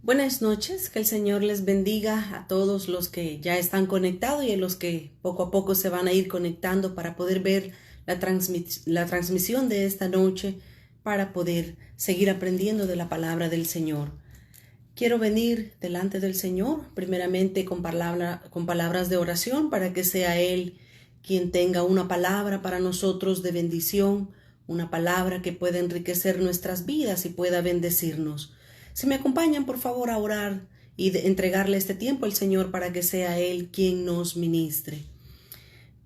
Buenas noches, que el Señor les bendiga a todos los que ya están conectados y a los que poco a poco se van a ir conectando para poder ver la transmisión de esta noche, para poder seguir aprendiendo de la palabra del Señor. Quiero venir delante del Señor, primeramente con palabras de oración, para que sea Él quien tenga una palabra para nosotros de bendición, una palabra que pueda enriquecer nuestras vidas y pueda bendecirnos. Si me acompañan, por favor, a orar y entregarle este tiempo al Señor para que sea Él quien nos ministre.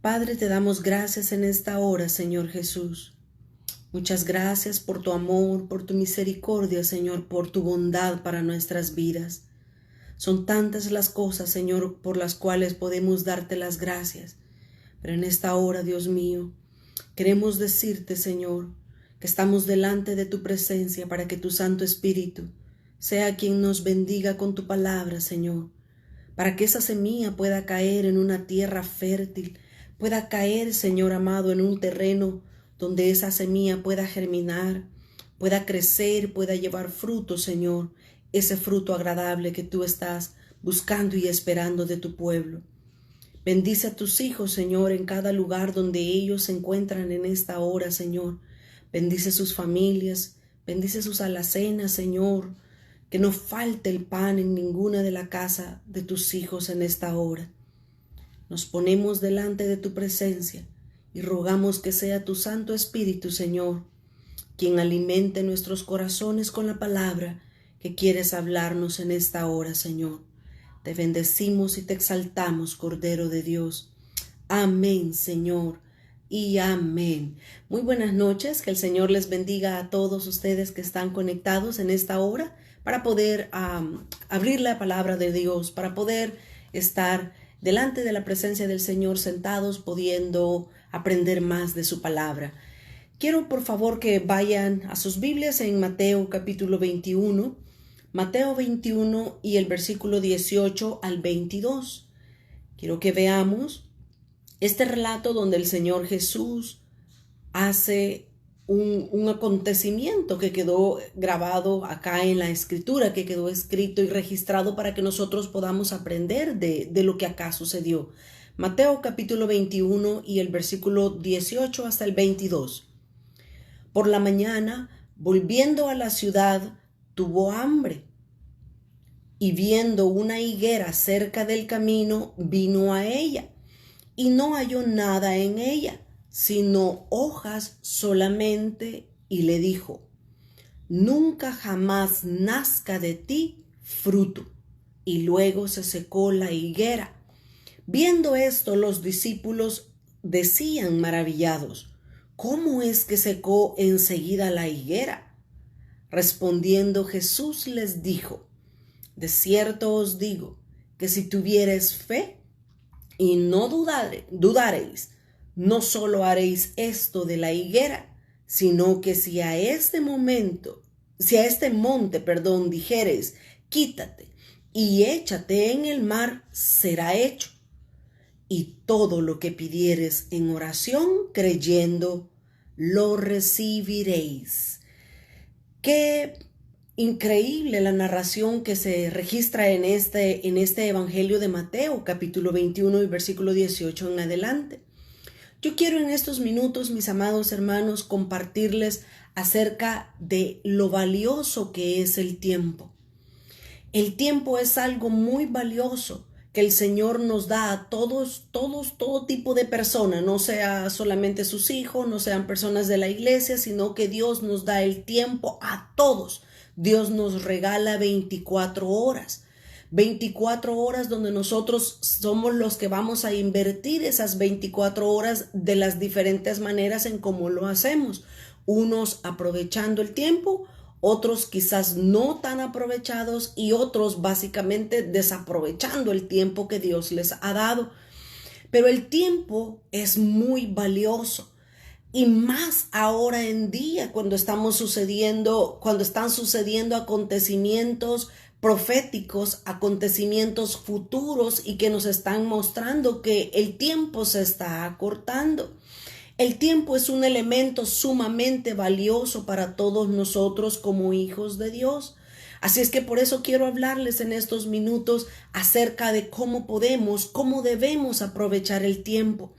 Padre, te damos gracias en esta hora, Señor Jesús. Muchas gracias por tu amor, por tu misericordia, Señor, por tu bondad para nuestras vidas. Son tantas las cosas, Señor, por las cuales podemos darte las gracias. Pero en esta hora, Dios mío, queremos decirte, Señor, que estamos delante de tu presencia para que tu Santo Espíritu sea quien nos bendiga con tu palabra, Señor, para que esa semilla pueda caer en una tierra fértil, pueda caer, Señor amado, en un terreno donde esa semilla pueda germinar, pueda crecer, pueda llevar fruto, Señor, ese fruto agradable que tú estás buscando y esperando de tu pueblo. Bendice a tus hijos, Señor, en cada lugar donde ellos se encuentran en esta hora, Señor. Bendice sus familias, bendice sus alacenas, Señor. Que no falte el pan en ninguna de la casa de tus hijos en esta hora. Nos ponemos delante de tu presencia y rogamos que sea tu Santo Espíritu, Señor, quien alimente nuestros corazones con la palabra que quieres hablarnos en esta hora, Señor. Te bendecimos y te exaltamos, Cordero de Dios. Amén, Señor, y amén. Muy buenas noches, que el Señor les bendiga a todos ustedes que están conectados en esta hora para poder abrir la palabra de Dios, para poder estar delante de la presencia del Señor sentados, pudiendo aprender más de su palabra. Quiero por favor que vayan a sus Biblias en Mateo capítulo 21, Mateo 21 y el versículo 18 al 22. Quiero que veamos este relato donde el Señor Jesús hace un acontecimiento que quedó grabado acá en la escritura, que quedó escrito y registrado para que nosotros podamos aprender de lo que acá sucedió. Mateo capítulo 21 y el versículo 18 hasta el 22. Por la mañana, volviendo a la ciudad, tuvo hambre, y viendo una higuera cerca del camino, vino a ella, y no halló nada en ella, sino hojas solamente, y le dijo: nunca jamás nazca de ti fruto. Y luego se secó la higuera. Viendo esto, los discípulos decían maravillados: ¿cómo es que secó enseguida la higuera? Respondiendo Jesús les dijo: de cierto os digo, que si tuviereis fe y no dudareis, no solo haréis esto de la higuera, sino que si a este monte, dijereis: quítate y échate en el mar, será hecho. Y todo lo que pidiereis en oración, creyendo, lo recibiréis. Qué increíble la narración que se registra en este Evangelio de Mateo, capítulo 21 y versículo 18 en adelante. Yo quiero en estos minutos, mis amados hermanos, compartirles acerca de lo valioso que es el tiempo. El tiempo es algo muy valioso que el Señor nos da a todo tipo de personas, no sea solamente sus hijos, no sean personas de la iglesia, sino que Dios nos da el tiempo a todos. Dios nos regala 24 horas. 24 horas donde nosotros somos los que vamos a invertir esas 24 horas de las diferentes maneras en cómo lo hacemos. Unos aprovechando el tiempo, otros quizás no tan aprovechados y otros básicamente desaprovechando el tiempo que Dios les ha dado. Pero el tiempo es muy valioso. Y más ahora en día cuando están sucediendo acontecimientos proféticos, acontecimientos futuros y que nos están mostrando que el tiempo se está acortando. El tiempo es un elemento sumamente valioso para todos nosotros como hijos de Dios. Así es que por eso quiero hablarles en estos minutos acerca de cómo debemos aprovechar el tiempo.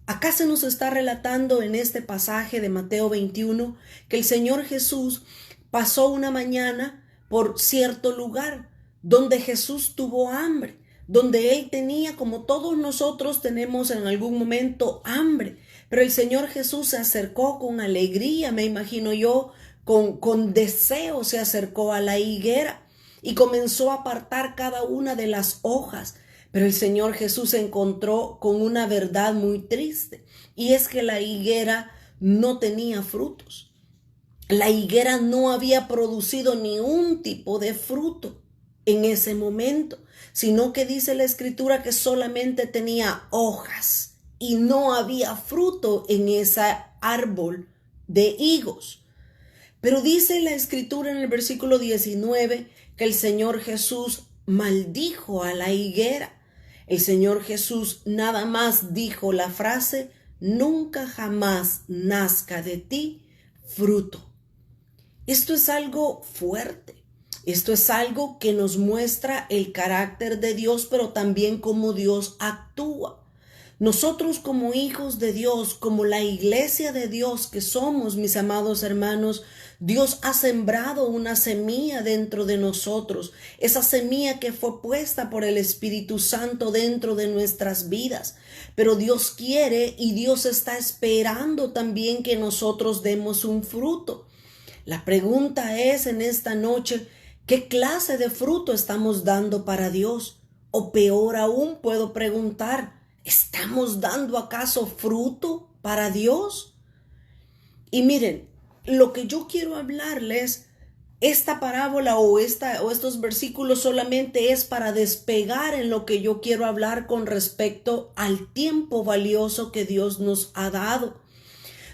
Acá se nos está relatando en este pasaje de Mateo 21 que el Señor Jesús pasó una mañana por cierto lugar donde Jesús tuvo hambre, donde Él tenía, como todos nosotros tenemos en algún momento, hambre. Pero el Señor Jesús se acercó con alegría, me imagino yo, con deseo se acercó a la higuera y comenzó a apartar cada una de las hojas. Pero el Señor Jesús se encontró con una verdad muy triste, y es que la higuera no tenía frutos. La higuera no había producido ni un tipo de fruto en ese momento, sino que dice la Escritura que solamente tenía hojas y no había fruto en ese árbol de higos. Pero dice la Escritura en el versículo 19 que el Señor Jesús maldijo a la higuera. El Señor Jesús nada más dijo la frase: nunca jamás nazca de ti fruto. Esto es algo fuerte. Esto es algo que nos muestra el carácter de Dios, pero también cómo Dios actúa. Nosotros como hijos de Dios, como la iglesia de Dios que somos, mis amados hermanos, Dios ha sembrado una semilla dentro de nosotros, esa semilla que fue puesta por el Espíritu Santo dentro de nuestras vidas. Pero Dios quiere y Dios está esperando también que nosotros demos un fruto. La pregunta es en esta noche: ¿qué clase de fruto estamos dando para Dios? O peor aún, puedo preguntar: ¿estamos dando acaso fruto para Dios? Y miren, lo que yo quiero hablarles, esta parábola o estos versículos solamente es para despegar en lo que yo quiero hablar con respecto al tiempo valioso que Dios nos ha dado.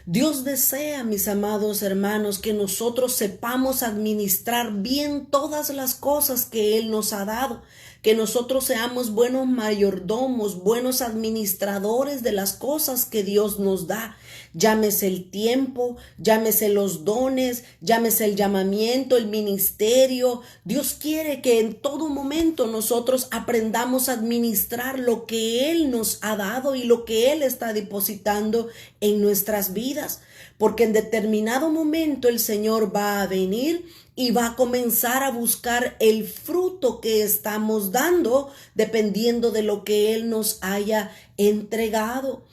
Dios desea, mis amados hermanos, que nosotros sepamos administrar bien todas las cosas que Él nos ha dado, que nosotros seamos buenos mayordomos, buenos administradores de las cosas que Dios nos da. Llámese el tiempo, llámese los dones, llámese el llamamiento, el ministerio. Dios quiere que en todo momento nosotros aprendamos a administrar lo que Él nos ha dado y lo que Él está depositando en nuestras vidas. Porque en determinado momento el Señor va a venir y va a comenzar a buscar el fruto que estamos dando dependiendo de lo que Él nos haya entregado.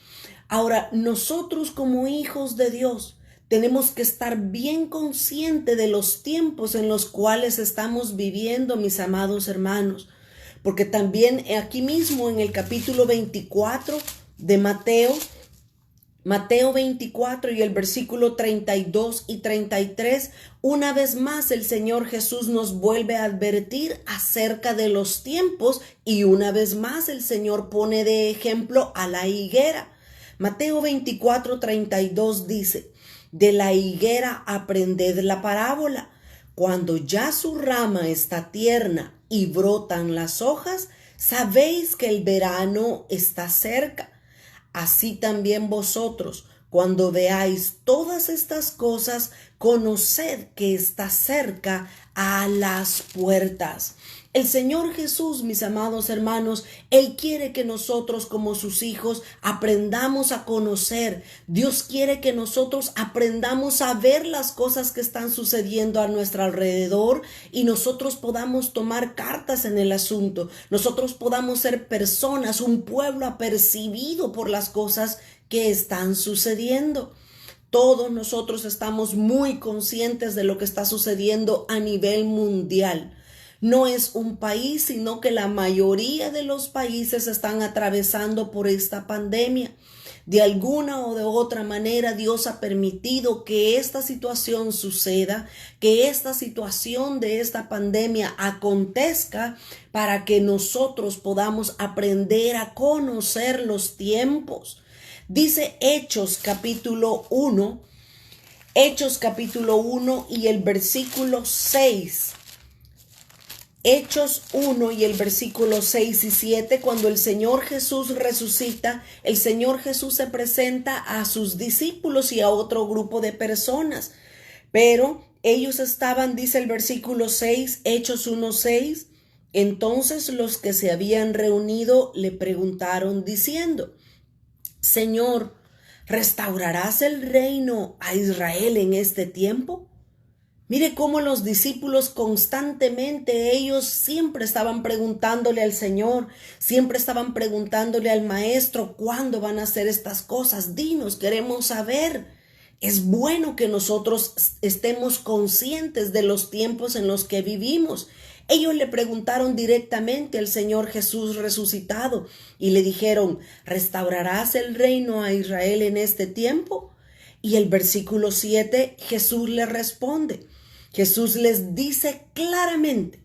Ahora, nosotros como hijos de Dios tenemos que estar bien conscientes de los tiempos en los cuales estamos viviendo, mis amados hermanos, porque también aquí mismo en el capítulo 24 de Mateo 24 y el versículo 32 y 33, una vez más el Señor Jesús nos vuelve a advertir acerca de los tiempos y una vez más el Señor pone de ejemplo a la higuera. Mateo 24, 32 dice: de la higuera aprended la parábola. Cuando ya su rama está tierna y brotan las hojas, sabéis que el verano está cerca. Así también vosotros, cuando veáis todas estas cosas, conoced que está cerca a las puertas. El Señor Jesús, mis amados hermanos, Él quiere que nosotros como sus hijos aprendamos a conocer. Dios quiere que nosotros aprendamos a ver las cosas que están sucediendo a nuestro alrededor y nosotros podamos tomar cartas en el asunto. Nosotros podamos ser personas, un pueblo apercibido por las cosas que están sucediendo. Todos nosotros estamos muy conscientes de lo que está sucediendo a nivel mundial. No es un país, sino que la mayoría de los países están atravesando por esta pandemia. De alguna o de otra manera, Dios ha permitido que esta situación suceda, que esta situación de esta pandemia acontezca para que nosotros podamos aprender a conocer los tiempos. Dice Hechos capítulo 1 y el versículo 6. Hechos 1 y el versículo 6 y 7, cuando el Señor Jesús resucita, el Señor Jesús se presenta a sus discípulos y a otro grupo de personas. Pero ellos estaban, dice el versículo 6, Hechos 1, 6, entonces los que se habían reunido le preguntaron diciendo, Señor, ¿restaurarás el reino a Israel en este tiempo? Mire cómo los discípulos constantemente, ellos siempre estaban preguntándole al Señor, siempre estaban preguntándole al Maestro, ¿cuándo van a hacer estas cosas? Dinos, queremos saber. Es bueno que nosotros estemos conscientes de los tiempos en los que vivimos. Ellos le preguntaron directamente al Señor Jesús resucitado y le dijeron, ¿restaurarás el reino a Israel en este tiempo? Y el versículo 7, Jesús le responde. Jesús les dice claramente,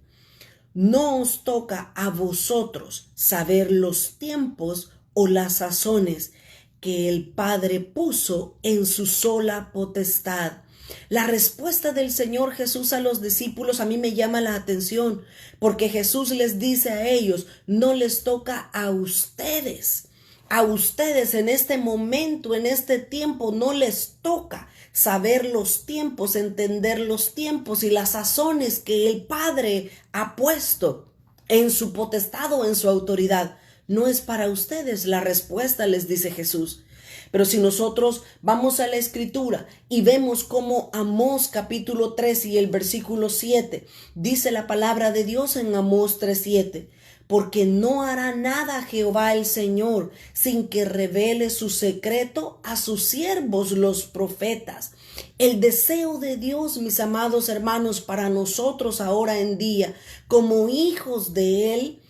no os toca a vosotros saber los tiempos o las sazones que el Padre puso en su sola potestad. La respuesta del Señor Jesús a los discípulos a mí me llama la atención, porque Jesús les dice a ellos, no les toca a ustedes. A ustedes en este momento, en este tiempo, no les toca saber los tiempos, entender los tiempos y las sazones que el Padre ha puesto en su potestad o en su autoridad. No es para ustedes la respuesta, les dice Jesús. Pero si nosotros vamos a la Escritura y vemos cómo Amós capítulo 3 y el versículo 7, dice la palabra de Dios en Amós 3:7, porque no hará nada Jehová el Señor sin que revele su secreto a sus siervos los profetas. El deseo de Dios, mis amados hermanos, para nosotros ahora en día, como hijos de Él,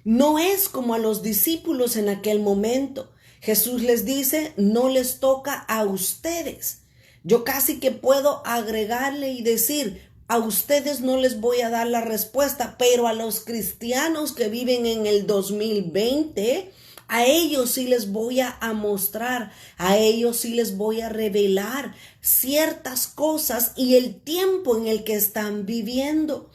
no es como a los discípulos en aquel momento. Jesús les dice, no les toca a ustedes. Yo casi que puedo agregarle y decir, a ustedes no les voy a dar la respuesta, pero a los cristianos que viven en el 2020, a ellos sí les voy a mostrar, a ellos sí les voy a revelar ciertas cosas y el tiempo en el que están viviendo.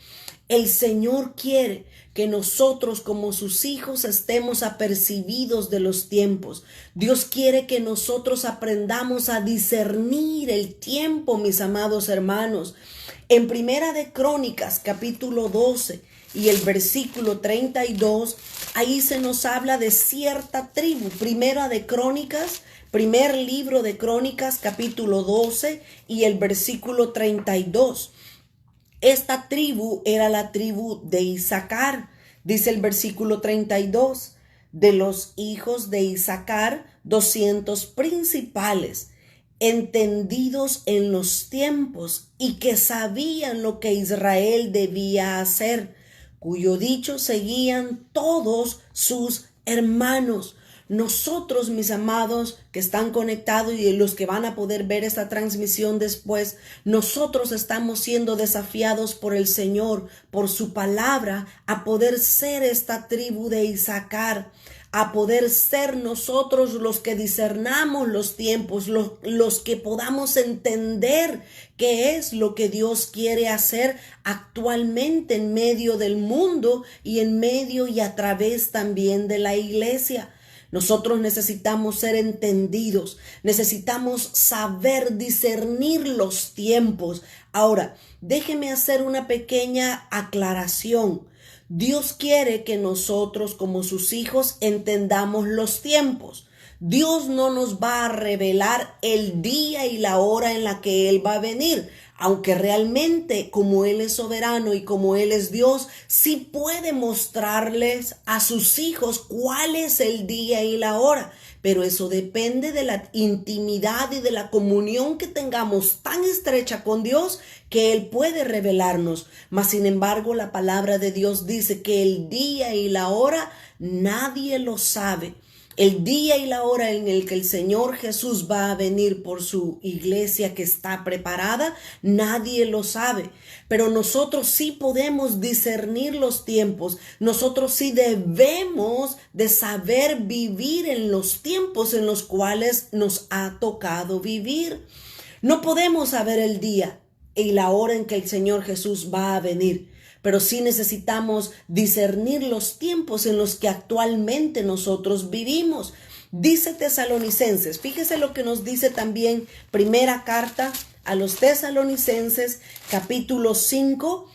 El Señor quiere que nosotros como sus hijos estemos apercibidos de los tiempos. Dios quiere que nosotros aprendamos a discernir el tiempo, mis amados hermanos. En Primera de Crónicas, capítulo 12 y el versículo 32, ahí se nos habla de cierta tribu. Primera de Crónicas, primer libro de Crónicas, capítulo 12 y el versículo 32. Esta tribu era la tribu de Isaacar. Dice el versículo 32, de los hijos de Isaacar, 200 principales, entendidos en los tiempos y que sabían lo que Israel debía hacer, cuyo dicho seguían todos sus hermanos. Nosotros, mis amados, que están conectados y los que van a poder ver esta transmisión después, nosotros estamos siendo desafiados por el Señor, por su palabra, a poder ser esta tribu de Isaacar, a poder ser nosotros los que discernamos los tiempos, los que podamos entender qué es lo que Dios quiere hacer actualmente en medio del mundo y en medio y a través también de la iglesia. Nosotros necesitamos ser entendidos, necesitamos saber discernir los tiempos. Ahora, déjeme hacer una pequeña aclaración. Dios quiere que nosotros como sus hijos entendamos los tiempos. Dios no nos va a revelar el día y la hora en la que Él va a venir, aunque realmente como Él es soberano y como Él es Dios, sí puede mostrarles a sus hijos cuál es el día y la hora. Pero eso depende de la intimidad y de la comunión que tengamos tan estrecha con Dios que Él puede revelarnos. Mas sin embargo, la palabra de Dios dice que el día y la hora nadie lo sabe. El día y la hora en el que el Señor Jesús va a venir por su iglesia que está preparada, nadie lo sabe. Pero nosotros sí podemos discernir los tiempos. Nosotros sí debemos de saber vivir en los tiempos en los cuales nos ha tocado vivir. No podemos saber el día y la hora en que el Señor Jesús va a venir, pero sí necesitamos discernir los tiempos en los que actualmente nosotros vivimos. Dice Tesalonicenses, fíjese lo que nos dice también primera carta a los Tesalonicenses, capítulo 5,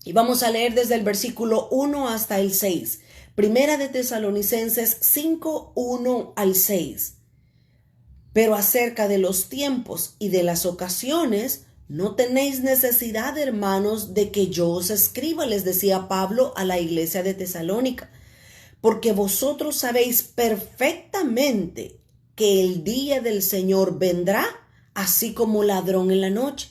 y vamos a leer desde el versículo 1 hasta el 6. Primera de Tesalonicenses 5, 1 al 6. Pero acerca de los tiempos y de las ocasiones, no tenéis necesidad, hermanos, de que yo os escriba, les decía Pablo a la iglesia de Tesalónica, porque vosotros sabéis perfectamente que el día del Señor vendrá así como ladrón en la noche.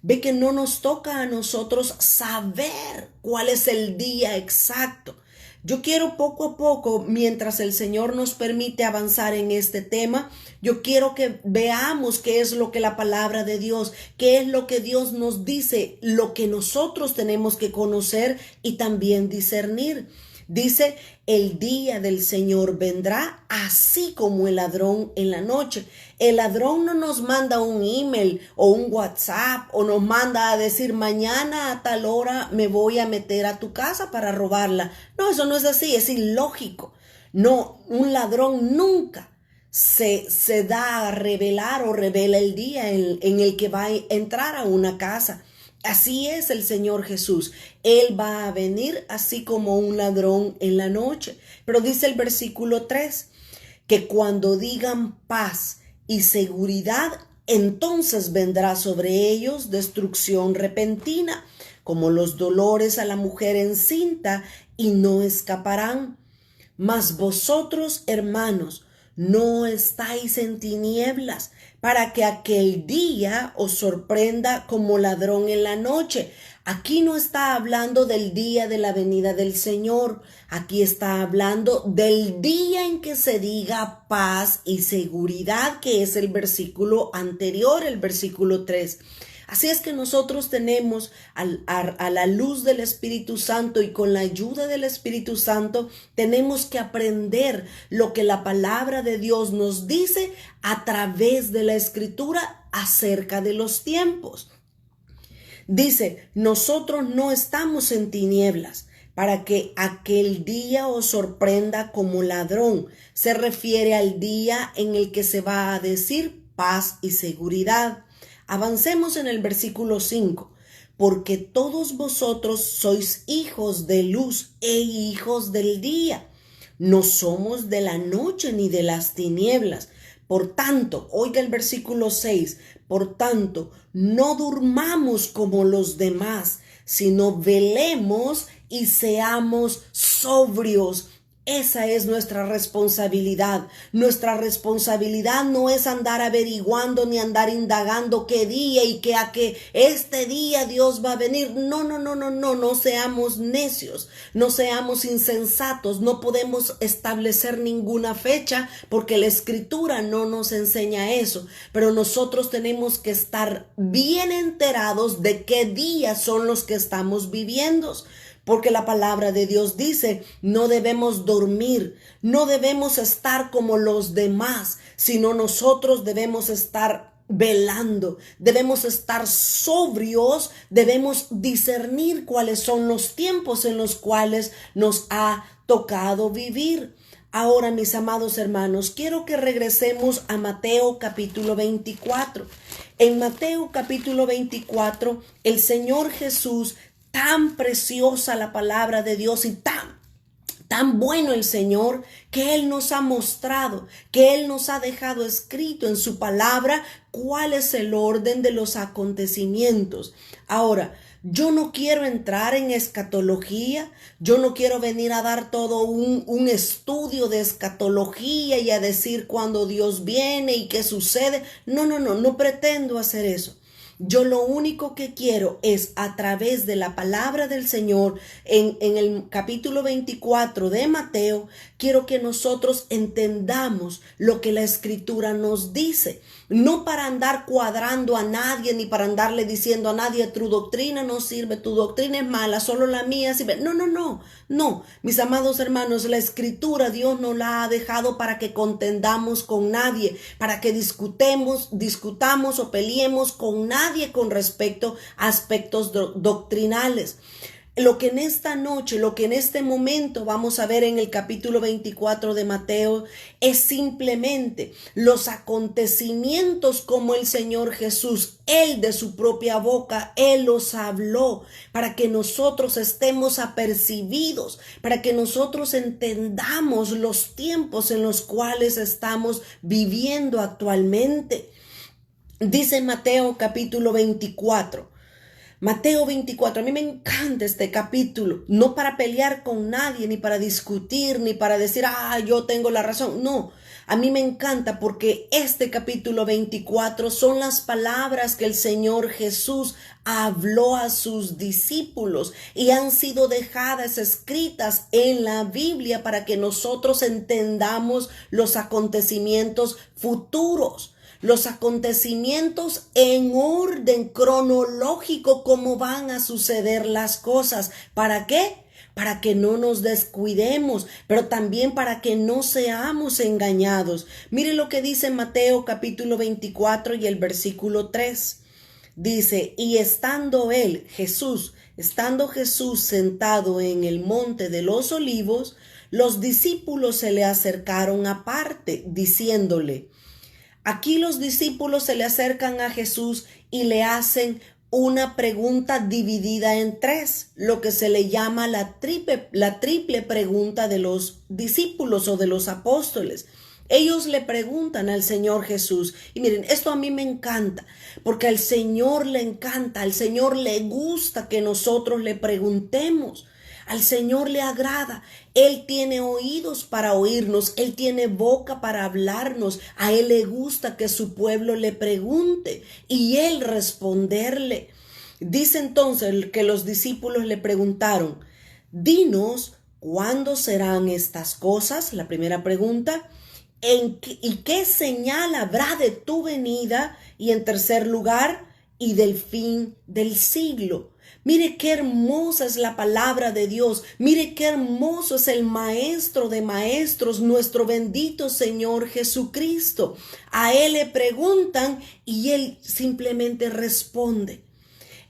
Ve que no nos toca a nosotros saber cuál es el día exacto. Yo quiero poco a poco, mientras el Señor nos permite avanzar en este tema, yo quiero que veamos qué es lo que la palabra de Dios, qué es lo que Dios nos dice, lo que nosotros tenemos que conocer y también discernir. Dice, el día del Señor vendrá así como el ladrón en la noche. El ladrón no nos manda un email o un WhatsApp o nos manda a decir mañana a tal hora me voy a meter a tu casa para robarla. No, eso no es así, es ilógico. No, un ladrón nunca se da a revelar o revela el día en el que va a entrar a una casa. Así es el Señor Jesús. Él va a venir así como un ladrón en la noche. Pero dice el versículo 3, que cuando digan paz y seguridad, entonces vendrá sobre ellos destrucción repentina, como los dolores a la mujer encinta, y no escaparán. Mas vosotros, hermanos, no estáis en tinieblas, para que aquel día os sorprenda como ladrón en la noche. Aquí no está hablando del día de la venida del Señor. Aquí está hablando del día en que se diga paz y seguridad, que es el versículo anterior, el versículo 3. Así es que nosotros tenemos a la luz del Espíritu Santo y con la ayuda del Espíritu Santo tenemos que aprender lo que la palabra de Dios nos dice a través de la Escritura acerca de los tiempos. Dice, nosotros no estamos en tinieblas para que aquel día os sorprenda como ladrón. Se refiere al día en el que se va a decir paz y seguridad. Avancemos en el versículo 5. Porque todos vosotros sois hijos de luz e hijos del día. No somos de la noche ni de las tinieblas. Por tanto, oiga el versículo 6. Por tanto, no durmamos como los demás, sino velemos y seamos sobrios. Esa es nuestra responsabilidad. Nuestra responsabilidad no es andar averiguando ni andar indagando qué día y que a qué este día Dios va a venir. No seamos necios, no seamos insensatos. No podemos establecer ninguna fecha porque la Escritura no nos enseña eso. Pero nosotros tenemos que estar bien enterados de qué días son los que estamos viviendo. Porque la palabra de Dios dice, no debemos dormir, no debemos estar como los demás, sino nosotros debemos estar velando, debemos estar sobrios, debemos discernir cuáles son los tiempos en los cuales nos ha tocado vivir. Ahora, mis amados hermanos, quiero que regresemos a Mateo capítulo 24. En Mateo capítulo 24, el Señor Jesús, tan preciosa la palabra de Dios y tan bueno el Señor, que Él nos ha mostrado, que Él nos ha dejado escrito en su palabra cuál es el orden de los acontecimientos. Ahora, yo no quiero entrar en escatología, yo no quiero venir a dar todo un estudio de escatología y a decir cuándo Dios viene y qué sucede. No pretendo hacer eso. Yo lo único que quiero es a través de la palabra del Señor en el capítulo 24 de Mateo, quiero que nosotros entendamos lo que la Escritura nos dice. No para andar cuadrando a nadie ni para andarle diciendo a nadie tu doctrina no sirve, tu doctrina es mala, solo la mía sirve. No, mis amados hermanos, la Escritura Dios no la ha dejado para que contendamos con nadie, para que discutamos o peleemos con nadie con respecto a aspectos doctrinales. Lo que en esta noche, lo que en este momento vamos a ver en el capítulo 24 de Mateo es simplemente los acontecimientos como el Señor Jesús, Él de su propia boca, Él los habló para que nosotros estemos apercibidos, para que nosotros entendamos los tiempos en los cuales estamos viviendo actualmente. Dice Mateo capítulo 24. Mateo 24, a mí me encanta este capítulo, no para pelear con nadie, ni para discutir, ni para decir, yo tengo la razón. No, a mí me encanta porque este capítulo 24 son las palabras que el Señor Jesús habló a sus discípulos y han sido dejadas escritas en la Biblia para que nosotros entendamos los acontecimientos futuros. Los acontecimientos en orden cronológico, cómo van a suceder las cosas. ¿Para qué? Para que no nos descuidemos, pero también para que no seamos engañados. Mire lo que dice Mateo capítulo 24 y el versículo 3. Dice, y estando Jesús sentado en el monte de los olivos, los discípulos se le acercaron aparte, diciéndole. Aquí los discípulos se le acercan a Jesús y le hacen una pregunta dividida en tres, lo que se le llama la triple pregunta de los discípulos o de los apóstoles. Ellos le preguntan al Señor Jesús, y miren, esto a mí me encanta, porque al Señor le encanta, al Señor le gusta que nosotros le preguntemos. Al Señor le agrada, Él tiene oídos para oírnos, Él tiene boca para hablarnos, a Él le gusta que su pueblo le pregunte y Él responderle. Dice entonces que los discípulos le preguntaron, dinos, ¿cuándo serán estas cosas? La primera pregunta. ¿Y qué señal habrá de tu venida? Y en tercer lugar, y del fin del siglo. Mire qué hermosa es la palabra de Dios. Mire qué hermoso es el Maestro de Maestros, nuestro bendito Señor Jesucristo. A Él le preguntan y Él simplemente responde.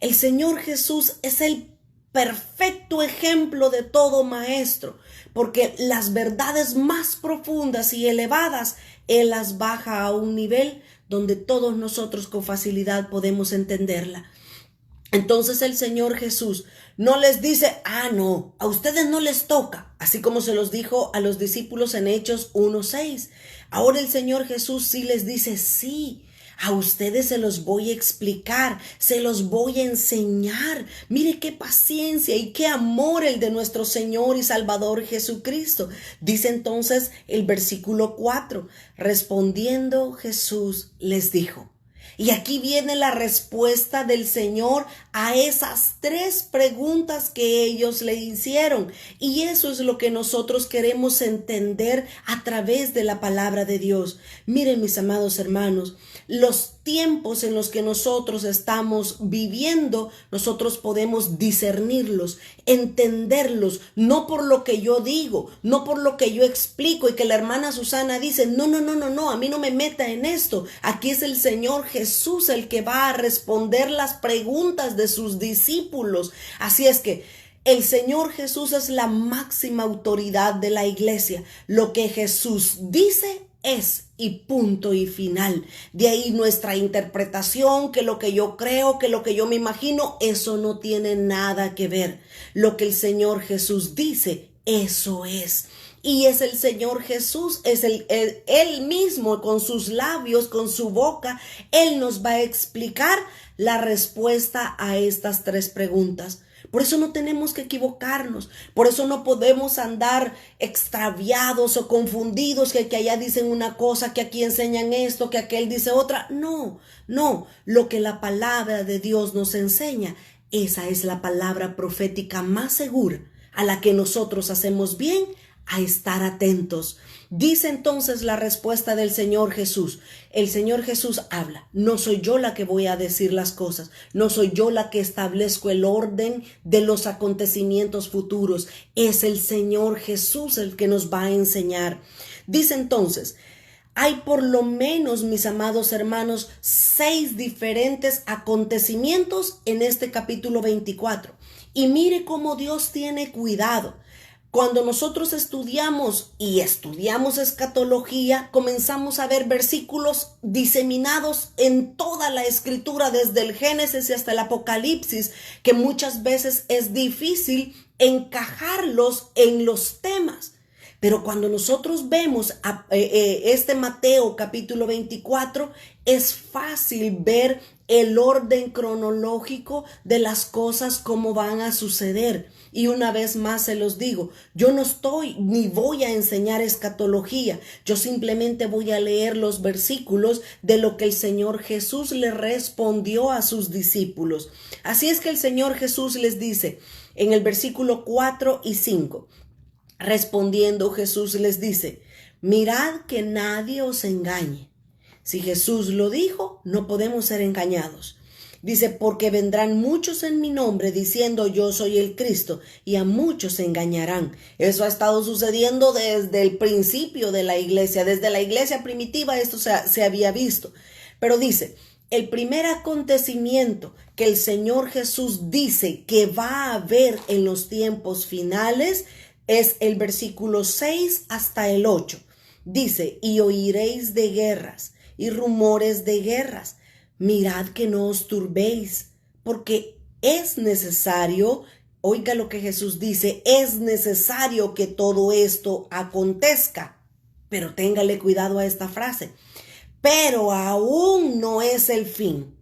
El Señor Jesús es el perfecto ejemplo de todo maestro, porque las verdades más profundas y elevadas, Él las baja a un nivel donde todos nosotros con facilidad podemos entenderla. Entonces el Señor Jesús no les dice, no, a ustedes no les toca, así como se los dijo a los discípulos en Hechos 1:6. Ahora el Señor Jesús sí les dice, sí, a ustedes se los voy a explicar, se los voy a enseñar. Mire qué paciencia y qué amor el de nuestro Señor y Salvador Jesucristo. Dice entonces el versículo 4, respondiendo Jesús les dijo. Y aquí viene la respuesta del Señor a esas tres preguntas que ellos le hicieron. Y eso es lo que nosotros queremos entender a través de la palabra de Dios. Miren, mis amados hermanos, los tiempos en los que nosotros estamos viviendo, nosotros podemos discernirlos, entenderlos, no por lo que yo digo, no por lo que yo explico y que la hermana Susana dice, no, a mí no me meta en esto. Aquí es el Señor Jesús el que va a responder las preguntas de sus discípulos. Así es que el Señor Jesús es la máxima autoridad de la iglesia. Lo que Jesús dice es y punto y final. De ahí nuestra interpretación, que lo que yo creo, que lo que yo me imagino, eso no tiene nada que ver. Lo que el Señor Jesús dice, eso es. Y es el Señor Jesús, es Él mismo con sus labios, con su boca, Él nos va a explicar la respuesta a estas tres preguntas. Por eso no tenemos que equivocarnos, por eso no podemos andar extraviados o confundidos, que allá dicen una cosa, que aquí enseñan esto, que aquel dice otra. No, lo que la palabra de Dios nos enseña, esa es la palabra profética más segura, a la que nosotros hacemos bien a estar atentos. Dice entonces la respuesta del Señor Jesús. El Señor Jesús habla. No soy yo la que voy a decir las cosas. No soy yo la que establezco el orden de los acontecimientos futuros. Es el Señor Jesús el que nos va a enseñar. Dice entonces, hay por lo menos, mis amados hermanos, 6 diferentes acontecimientos en este capítulo 24. Y mire cómo Dios tiene cuidado. Cuando nosotros estudiamos escatología, comenzamos a ver versículos diseminados en toda la escritura, desde el Génesis y hasta el Apocalipsis, que muchas veces es difícil encajarlos en los temas. Pero cuando nosotros vemos este Mateo capítulo 24, es fácil ver el orden cronológico de las cosas como van a suceder. Y una vez más se los digo, yo no estoy ni voy a enseñar escatología, yo simplemente voy a leer los versículos de lo que el Señor Jesús le respondió a sus discípulos. Así es que el Señor Jesús les dice en el versículo 4 y 5, respondiendo Jesús les dice, mirad que nadie os engañe. Si Jesús lo dijo, no podemos ser engañados. Dice, porque vendrán muchos en mi nombre diciendo yo soy el Cristo, y a muchos se engañarán. Eso ha estado sucediendo desde el principio de la iglesia, desde la iglesia primitiva esto se había visto. Pero dice, el primer acontecimiento que el Señor Jesús dice que va a haber en los tiempos finales es el versículo 6 hasta el 8. Dice, y oiréis de guerras y rumores de guerras. Mirad que no os turbéis, porque es necesario, oiga lo que Jesús dice, es necesario que todo esto acontezca. Pero téngale cuidado a esta frase. Pero aún no es el fin.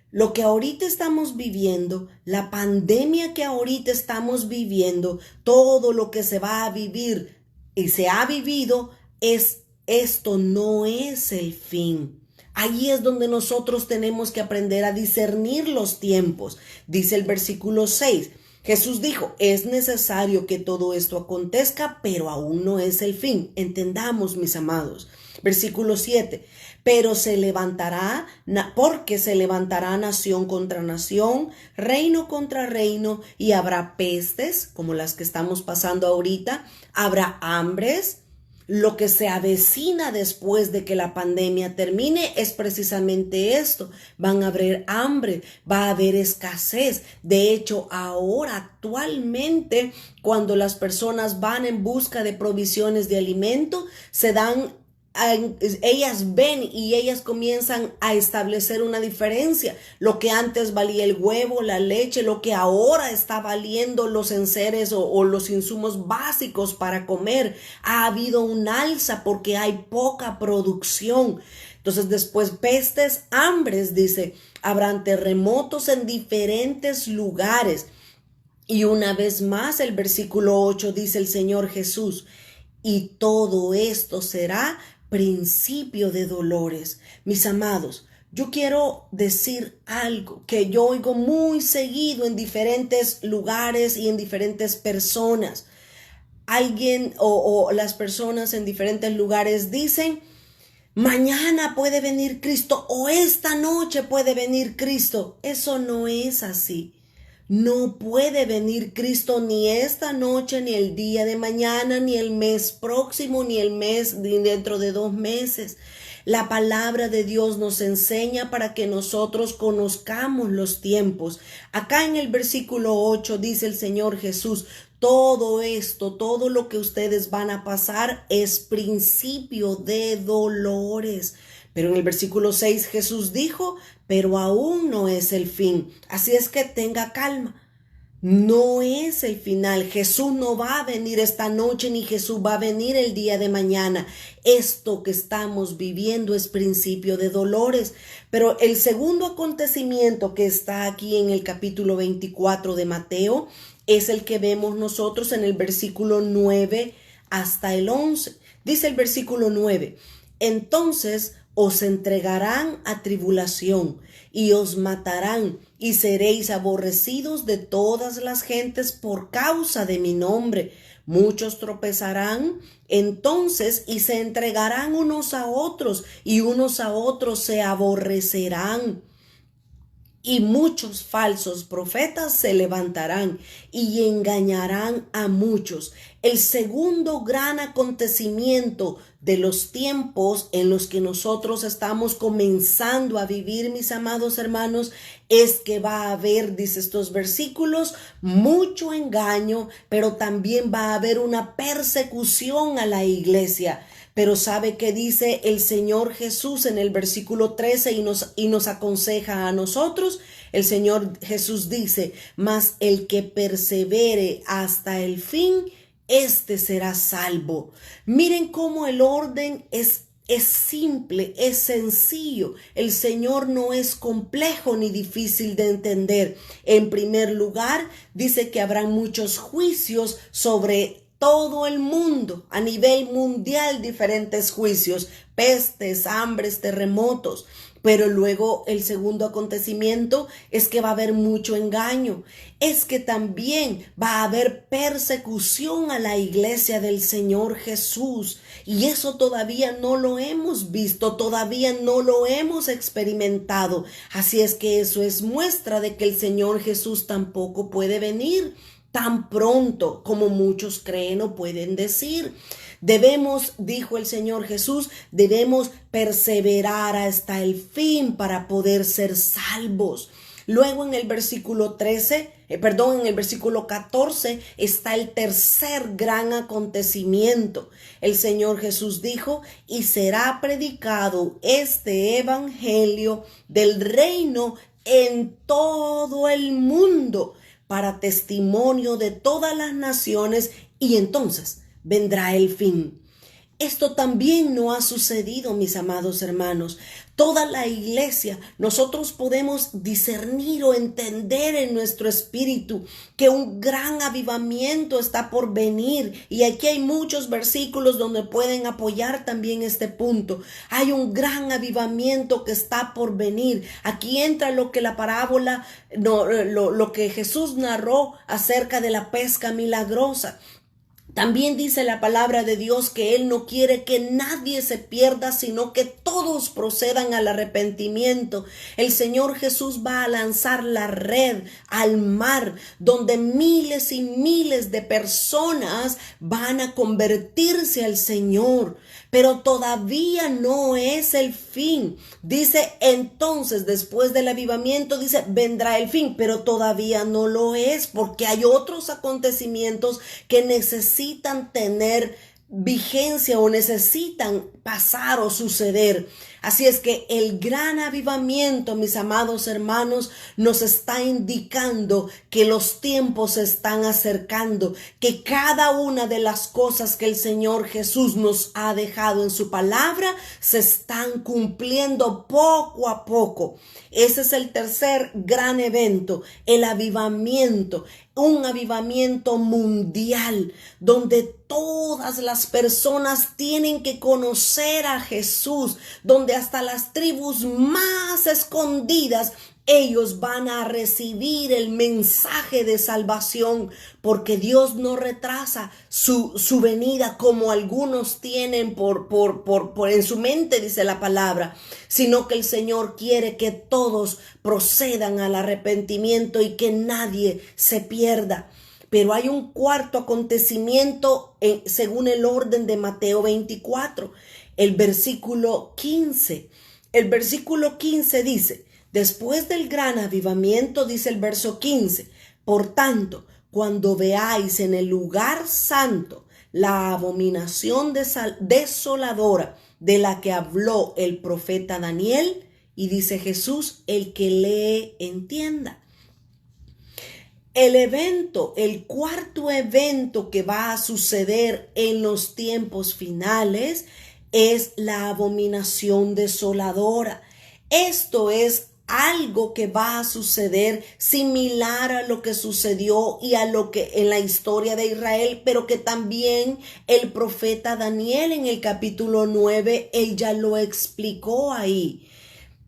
Lo que ahorita estamos viviendo, la pandemia que ahorita estamos viviendo, todo lo que se va a vivir y se ha vivido, esto no es el fin. Ahí es donde nosotros tenemos que aprender a discernir los tiempos. Dice el versículo 6. Jesús dijo, es necesario que todo esto acontezca, pero aún no es el fin. Entendamos, mis amados. Versículo 7. Pero porque se levantará nación contra nación, reino contra reino, y habrá pestes, como las que estamos pasando ahorita, habrá hambres. Lo que se avecina después de que la pandemia termine es precisamente esto. Van a haber hambre, va a haber escasez. De hecho, ahora actualmente, cuando las personas van en busca de provisiones de alimento, ellas ven y ellas comienzan a establecer una diferencia. Lo que antes valía el huevo, la leche, lo que ahora está valiendo los enseres o los insumos básicos para comer. Ha habido un alza porque hay poca producción. Entonces después pestes, hambres, dice, habrán terremotos en diferentes lugares. Y una vez más el versículo 8 dice el Señor Jesús, y todo esto será principio de dolores. Mis amados, yo quiero decir algo que yo oigo muy seguido en diferentes lugares y en diferentes personas. Alguien o las personas en diferentes lugares dicen, mañana puede venir Cristo o esta noche puede venir Cristo. Eso no es así. No puede venir Cristo ni esta noche, ni el día de mañana, ni el mes próximo, ni dentro de 2 meses. La palabra de Dios nos enseña para que nosotros conozcamos los tiempos. Acá en el versículo 8 dice el Señor Jesús, todo esto, todo lo que ustedes van a pasar es principio de dolores. Pero en el versículo 6 Jesús dijo, pero aún no es el fin. Así es que tenga calma. No es el final. Jesús no va a venir esta noche ni Jesús va a venir el día de mañana. Esto que estamos viviendo es principio de dolores. Pero el segundo acontecimiento que está aquí en el capítulo 24 de Mateo es el que vemos nosotros en el versículo 9 hasta el 11. Dice el versículo 9, entonces os entregarán a tribulación y os matarán y seréis aborrecidos de todas las gentes por causa de mi nombre. Muchos tropezarán entonces y se entregarán unos a otros y unos a otros se aborrecerán. y muchos falsos profetas se levantarán y engañarán a muchos. El segundo gran acontecimiento de los tiempos en los que nosotros estamos comenzando a vivir, mis amados hermanos, es que va a haber, dice estos versículos, mucho engaño, pero también va a haber una persecución a la iglesia. Pero ¿sabe qué dice el Señor Jesús en el versículo 13 y nos aconseja a nosotros? El Señor Jesús dice, mas el que persevere hasta el fin, este será salvo. Miren cómo el orden es simple, es sencillo. El Señor no es complejo ni difícil de entender. En primer lugar, dice que habrán muchos juicios sobre todo el mundo, a nivel mundial, diferentes juicios, pestes, hambres, terremotos. Pero luego el segundo acontecimiento es que va a haber mucho engaño. Es que también va a haber persecución a la iglesia del Señor Jesús. Y eso todavía no lo hemos visto, todavía no lo hemos experimentado. Así es que eso es muestra de que el Señor Jesús tampoco puede venir tan pronto como muchos creen o pueden decir. Debemos, dijo el Señor Jesús, debemos perseverar hasta el fin para poder ser salvos. Luego en el versículo en el versículo 14 está el tercer gran acontecimiento. El Señor Jesús dijo, y será predicado este evangelio del reino en todo el mundo, para testimonio de todas las naciones, y entonces vendrá el fin. Esto también no ha sucedido, mis amados hermanos. Toda la iglesia, nosotros podemos discernir o entender en nuestro espíritu que un gran avivamiento está por venir. Y aquí hay muchos versículos donde pueden apoyar también este punto. Hay un gran avivamiento que está por venir. Aquí entra lo que la parábola, lo que Jesús narró acerca de la pesca milagrosa. También dice la palabra de Dios que Él no quiere que nadie se pierda, sino que todos procedan al arrepentimiento. El Señor Jesús va a lanzar la red al mar, donde miles y miles de personas van a convertirse al Señor. Pero todavía no es el fin. Dice entonces, después del avivamiento, dice, vendrá el fin, pero todavía no lo es, porque hay otros acontecimientos que necesitan tener vigencia o necesitan pasar o suceder. Así es que el gran avivamiento, mis amados hermanos, nos está indicando que los tiempos se están acercando, que cada una de las cosas que el Señor Jesús nos ha dejado en su palabra se están cumpliendo poco a poco. Ese es el tercer gran evento, el avivamiento. Un avivamiento mundial donde todas las personas tienen que conocer a Jesús, donde hasta las tribus más escondidas ellos van a recibir el mensaje de salvación, porque Dios no retrasa su venida como algunos tienen por en su mente, dice la palabra, sino que el Señor quiere que todos procedan al arrepentimiento y que nadie se pierda. Pero hay un cuarto acontecimiento según el orden de Mateo 24, el versículo 15. El versículo 15 dice, después del gran avivamiento, dice el verso 15, por tanto, cuando veáis en el lugar santo la abominación desoladora de la que habló el profeta Daniel, y dice Jesús, el que lee entienda. El cuarto evento que va a suceder en los tiempos finales es la abominación desoladora. Esto es algo que va a suceder similar a lo que sucedió y a lo que en la historia de Israel, pero que también el profeta Daniel en el capítulo 9, él ya lo explicó ahí.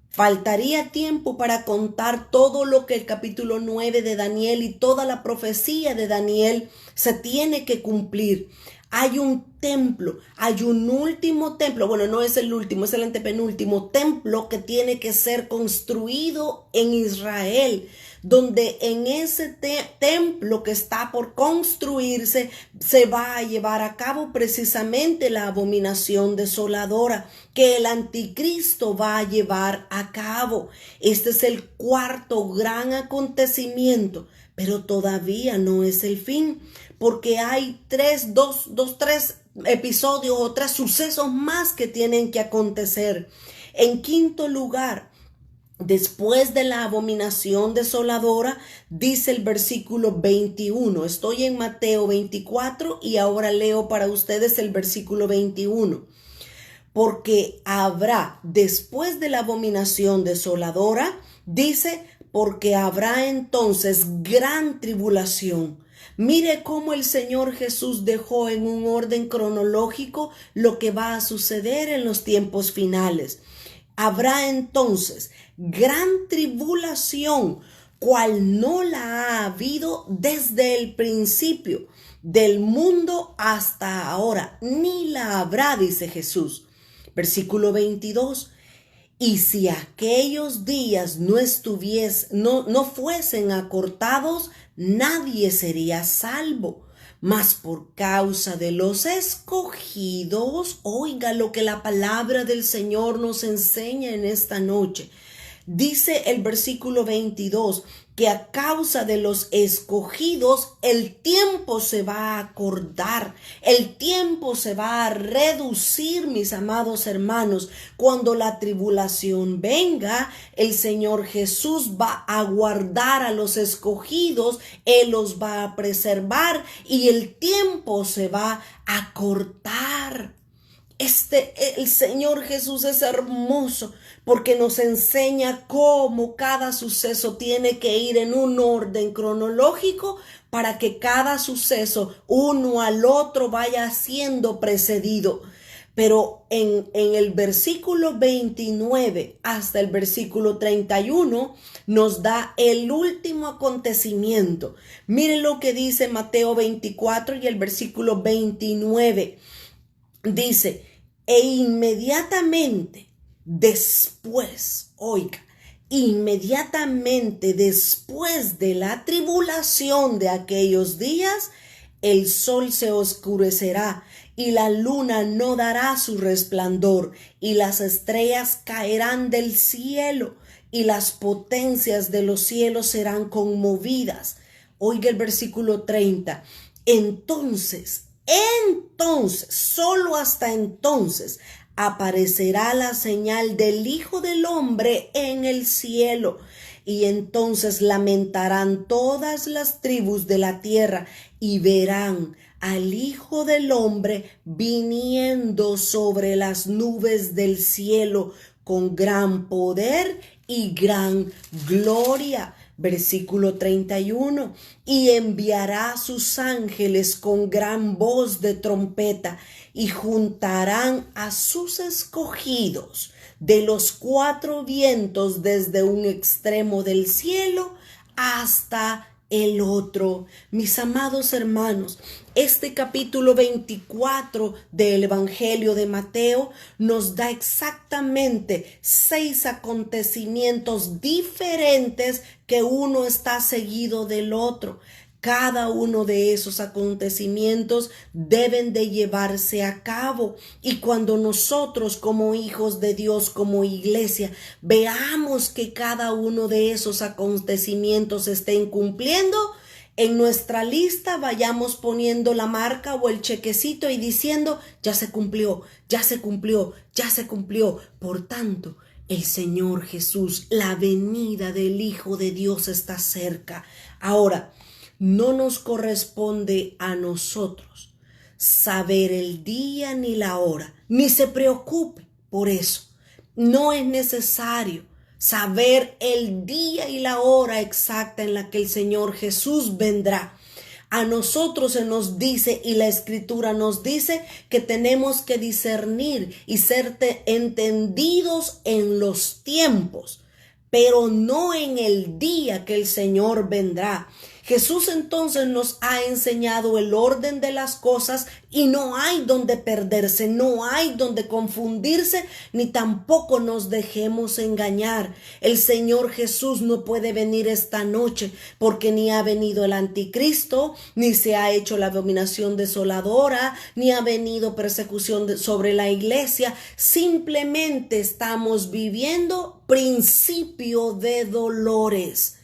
Faltaría tiempo para contar todo lo que el capítulo 9 de Daniel y toda la profecía de Daniel se tiene que cumplir. Hay un templo, hay un último templo, bueno, no es el último, es el antepenúltimo templo que tiene que ser construido en Israel, donde en ese templo que está por construirse se va a llevar a cabo precisamente la abominación desoladora que el anticristo va a llevar a cabo. Este es el cuarto gran acontecimiento, pero todavía no es el fin, porque hay tres episodios o tres sucesos más que tienen que acontecer. En quinto lugar, después de la abominación desoladora, dice el versículo 21. Estoy en Mateo 24 y ahora leo para ustedes el versículo 21. Porque habrá, después de la abominación desoladora, dice, porque habrá entonces gran tribulación. Mire cómo el Señor Jesús dejó en un orden cronológico lo que va a suceder en los tiempos finales. Habrá entonces gran tribulación, cual no la ha habido desde el principio del mundo hasta ahora, ni la habrá, dice Jesús. Versículo 22. Y si aquellos días no fuesen acortados, nadie sería salvo. Mas por causa de los escogidos, oiga lo que la palabra del Señor nos enseña en esta noche. Dice el versículo 22 que a causa de los escogidos el tiempo se va a acortar, el tiempo se va a reducir, mis amados hermanos. Cuando la tribulación venga, el Señor Jesús va a guardar a los escogidos, Él los va a preservar y el tiempo se va a cortar. El Señor Jesús es hermoso porque nos enseña cómo cada suceso tiene que ir en un orden cronológico para que cada suceso uno al otro vaya siendo precedido. Pero en el versículo 29 hasta el versículo 31 nos da el último acontecimiento. Miren lo que dice Mateo 24 y el versículo 29. Dice, e inmediatamente después, oiga, inmediatamente después de la tribulación de aquellos días, el sol se oscurecerá y la luna no dará su resplandor y las estrellas caerán del cielo y las potencias de los cielos serán conmovidas. Oiga el versículo 30. Entonces, solo hasta entonces, aparecerá la señal del Hijo del Hombre en el cielo. Y entonces lamentarán todas las tribus de la tierra y verán al Hijo del Hombre viniendo sobre las nubes del cielo con gran poder y gran gloria. Versículo 31, y enviará a sus ángeles con gran voz de trompeta y juntarán a sus escogidos de los cuatro vientos desde un extremo del cielo hasta el otro. Mis amados hermanos, este capítulo 24 del Evangelio de Mateo nos da exactamente 6 acontecimientos diferentes que uno está seguido del otro. Cada uno de esos acontecimientos deben de llevarse a cabo, y cuando nosotros como hijos de Dios, como iglesia, veamos que cada uno de esos acontecimientos se estén cumpliendo, en nuestra lista vayamos poniendo la marca o el chequecito y diciendo, ya se cumplió, ya se cumplió, ya se cumplió. Por tanto, el Señor Jesús, la venida del Hijo de Dios está cerca. Ahora, no nos corresponde a nosotros saber el día ni la hora, ni se preocupe por eso. No es necesario saber el día y la hora exacta en la que el Señor Jesús vendrá. A nosotros se nos dice, y la Escritura nos dice, que tenemos que discernir y ser entendidos en los tiempos, pero no en el día que el Señor vendrá. Jesús entonces nos ha enseñado el orden de las cosas y no hay donde perderse, no hay donde confundirse, ni tampoco nos dejemos engañar. El Señor Jesús no puede venir esta noche porque ni ha venido el anticristo, ni se ha hecho la abominación desoladora, ni ha venido persecución sobre la iglesia. Simplemente estamos viviendo principio de dolores.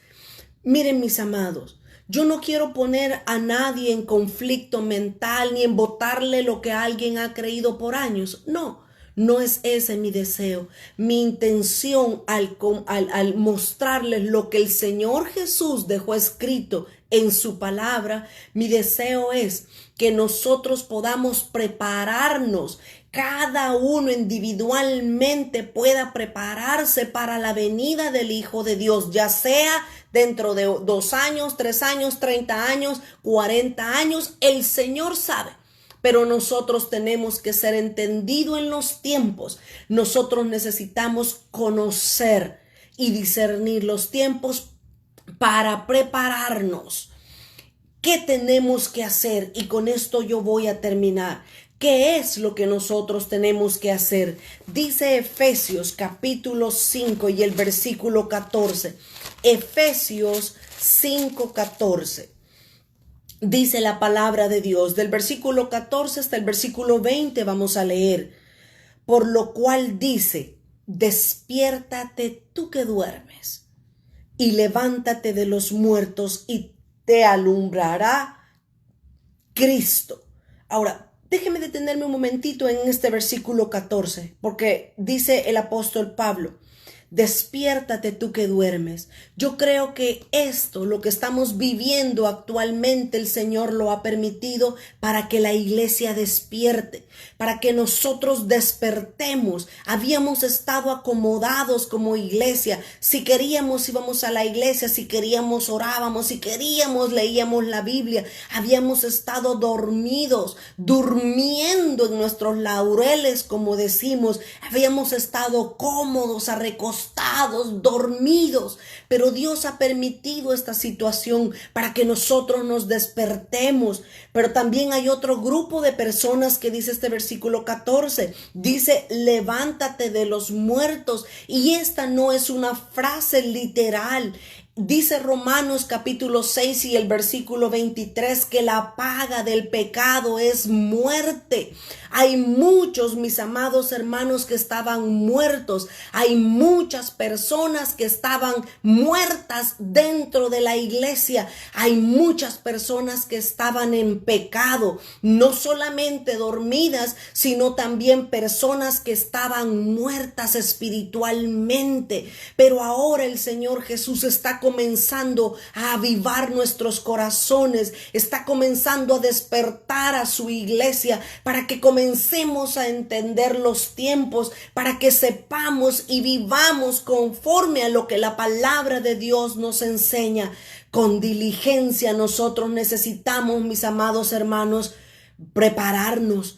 Miren, mis amados, yo no quiero poner a nadie en conflicto mental ni en botarle lo que alguien ha creído por años. No es ese mi deseo. Mi intención al mostrarles lo que el Señor Jesús dejó escrito en su palabra, mi deseo es que nosotros podamos prepararnos. Cada uno individualmente pueda prepararse para la venida del Hijo de Dios, ya sea dentro de 2 años, 3 años, 30 años, 40 años, el Señor sabe. Pero nosotros tenemos que ser entendidos en los tiempos. Nosotros necesitamos conocer y discernir los tiempos para prepararnos. ¿Qué tenemos que hacer? Y con esto yo voy a terminar. ¿Qué es lo que nosotros tenemos que hacer? Dice Efesios capítulo 5 y el versículo 14. Efesios 5:14. Dice la palabra de Dios, del versículo 14 hasta el versículo 20 vamos a leer. Por lo cual dice, despiértate tú que duermes y levántate de los muertos y te alumbrará Cristo. Ahora, déjeme detenerme un momentito en este versículo 14, porque dice el apóstol Pablo, despiértate tú que duermes. Yo creo que esto, lo que estamos viviendo actualmente, el Señor lo ha permitido para que la iglesia despierte, para que nosotros despertemos. Habíamos estado acomodados como iglesia. Si queríamos, íbamos a la iglesia. Si queríamos, orábamos. Si queríamos, leíamos la Biblia. Habíamos estado dormidos, durmiendo en nuestros laureles, como decimos. Habíamos estado cómodos, recostados, dormidos, pero Dios ha permitido esta situación para que nosotros nos despertemos. Pero también hay otro grupo de personas que dice este versículo 14, dice levántate de los muertos, y esta no es una frase literal. Dice Romanos capítulo 6 y el versículo 23 que la paga del pecado es muerte. Hay muchos, mis amados hermanos, que estaban muertos. Hay muchas personas que estaban muertas dentro de la iglesia. Hay muchas personas que estaban en pecado, no solamente dormidas, sino también personas que estaban muertas espiritualmente. Pero ahora el Señor Jesús está comenzando a avivar nuestros corazones, está comenzando a despertar a su iglesia para que comencemos a entender los tiempos, para que sepamos y vivamos conforme a lo que la palabra de Dios nos enseña. Con diligencia nosotros necesitamos, mis amados hermanos, prepararnos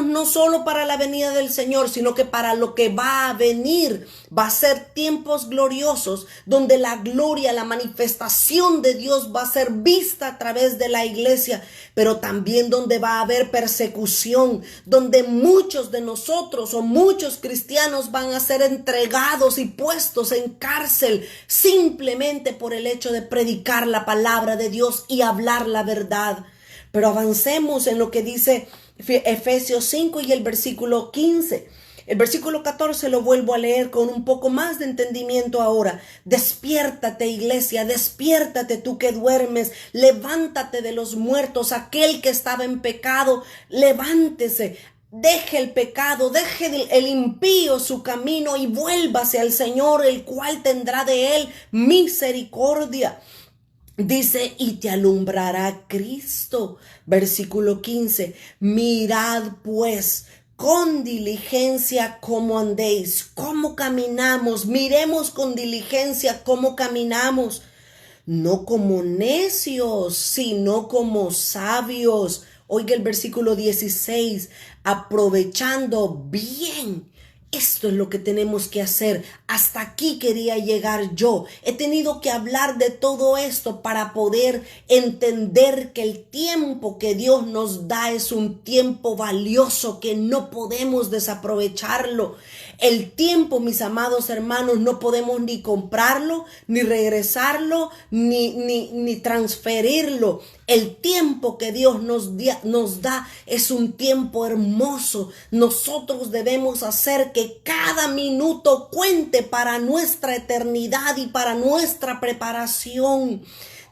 no solo para la venida del Señor, sino que para lo que va a venir. Va a ser tiempos gloriosos donde la gloria, la manifestación de Dios va a ser vista a través de la iglesia, pero también donde va a haber persecución, donde muchos de nosotros o muchos cristianos van a ser entregados y puestos en cárcel simplemente por el hecho de predicar la palabra de Dios y hablar la verdad. Pero avancemos en lo que dice Efesios 5 y el versículo 15. El versículo 14 lo vuelvo a leer con un poco más de entendimiento ahora. Despiértate, iglesia, despiértate tú que duermes, levántate de los muertos, aquel que estaba en pecado, levántese. Deje el pecado, deje el impío su camino y vuélvase al Señor, el cual tendrá de él misericordia. Dice, y te alumbrará Cristo. Versículo 15. Mirad pues con diligencia cómo andéis, cómo caminamos. Miremos con diligencia cómo caminamos. no como necios, sino como sabios. Oiga el versículo 16, aprovechando bien. Esto es lo que tenemos que hacer. Hasta aquí quería llegar yo. He tenido que hablar de todo esto para poder entender que el tiempo que Dios nos da es un tiempo valioso que no podemos desaprovecharlo. El tiempo, mis amados hermanos, no podemos ni comprarlo, ni regresarlo, ni transferirlo. El tiempo que Dios nos da es un tiempo hermoso. Nosotros debemos hacer que cada minuto cuente para nuestra eternidad y para nuestra preparación.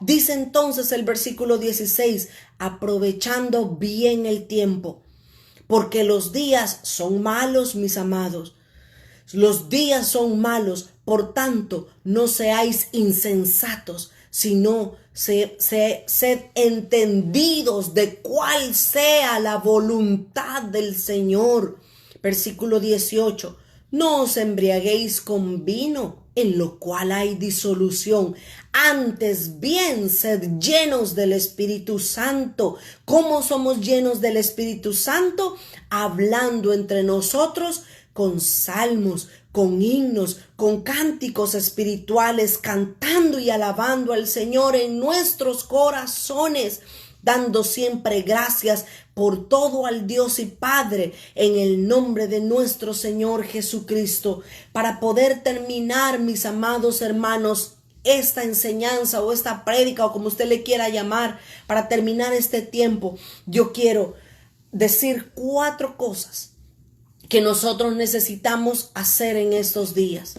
Dice entonces el versículo 16, aprovechando bien el tiempo, porque los días son malos, mis amados. Los días son malos, por tanto, no seáis insensatos, sino sed entendidos de cuál sea la voluntad del Señor. Versículo 18, no os embriaguéis con vino, en lo cual hay disolución. Antes bien, sed llenos del Espíritu Santo. ¿Cómo somos llenos del Espíritu Santo? Hablando entre nosotros con salmos, con himnos, con cánticos espirituales, cantando y alabando al Señor en nuestros corazones, dando siempre gracias por todo al Dios y Padre en el nombre de nuestro Señor Jesucristo. Para poder terminar, mis amados hermanos, esta enseñanza o esta prédica o como usted le quiera llamar, para terminar este tiempo, yo quiero decir 4 cosas que nosotros necesitamos hacer en estos días.